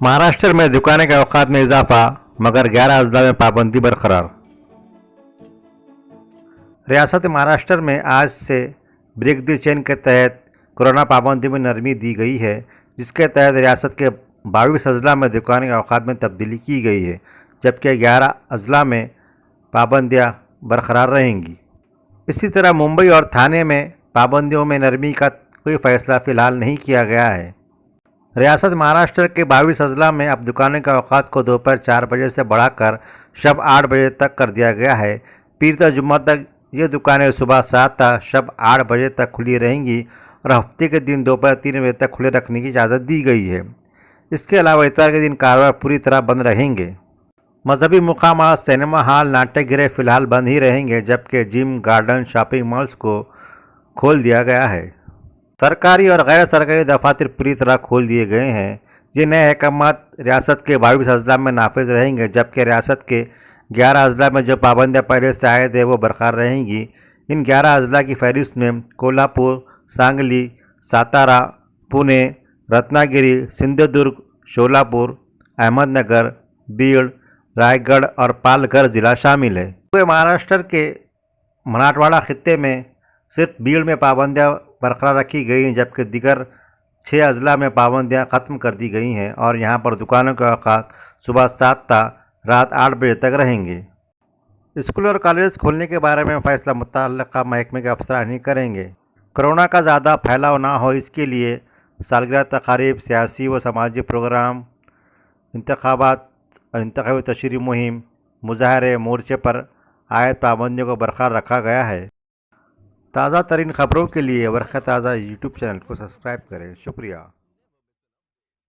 महाराष्ट्र में दुकानें के औकात में इजाफा मगर 11 अजला में पाबंदी बरकरार। रियासत महाराष्ट्र में आज से ब्रेक द चेन के तहत कोरोना पाबंदी में नरमी दी गई है, जिसके तहत रियासत के 22 अजला में दुकानें के औकात में तब्दीली की गई है, जबकि 11 अजला में पाबंदियाँ बरकरार रहेंगी। इसी तरह मुंबई और थाने में पाबंदियों में नरमी का कोई फ़ैसला फ़िलहाल नहीं किया गया है। रियासत महाराष्ट्र के 22 अजला में अब दुकानों के औकात को दोपहर 4 बजे से बढ़ाकर शब 8 बजे तक कर दिया गया है। पीर तक जुम्मा तक ये दुकानें सुबह 7 तक शब 8 बजे तक खुली रहेंगी और हफ्ते के दिन दोपहर 3 बजे तक खुले रखने की इजाज़त दी गई है। इसके अलावा इतवार के दिन कारोबार पूरी तरह बंद रहेंगे। मजहबी मुकामात, सिनेमा हॉल, नाट्यगृह फ़िलहाल बंद ही रहेंगे, जबकि जिम, गार्डन, शॉपिंग मॉल्स को खोल दिया गया है। सरकारी और गैर सरकारी दफातर पूरी तरह खोल दिए गए हैं। ये नए अहकामात रियासत के 22 अजला में नाफिज रहेंगे, जबकि रियासत के 11 अजला में जो पाबंदियाँ पहले से आयद है वो बरकरार रहेंगी। इन 11 अजला की फहरिस्त में कोल्हापुर, सांगली, सातारा, पुणे, रत्नागिरी, सिंधुदुर्ग, शोलापुर, अहमदनगर, बीड़, रायगढ़ और पालघर ज़िला शामिल है। पूरे महाराष्ट्र के मराठवाड़ा खित्ते में सिर्फ बीड़ में पाबंदियाँ बरकरार रखी गई हैं, जबकि दिगर 6 अजला में पाबंदियाँ ख़त्म कर दी गई हैं और यहाँ पर दुकानों के औकात सुबह 7 ता रात 8 बजे तक रहेंगे। स्कूल और कॉलेज खोलने के बारे में फ़ैसला मुतल्लिक़ा महकमे के अफसरान ही करेंगे। कोरोना का ज़्यादा फैलाव ना हो, इसके लिए सालगिरह तकारीब, सियासी व समाजी प्रोग्राम, इंतखाबात और इंतखाबी तशरीह मुहिम, मुजाहरे, मोर्चे पर आयद पाबंदियों को बरकरार रखा गया है। ताज़ा तरीन ख़बरों के लिए वर्क़ ताज़ा यूट्यूब चैनल को सब्सक्राइब करें। शुक्रिया।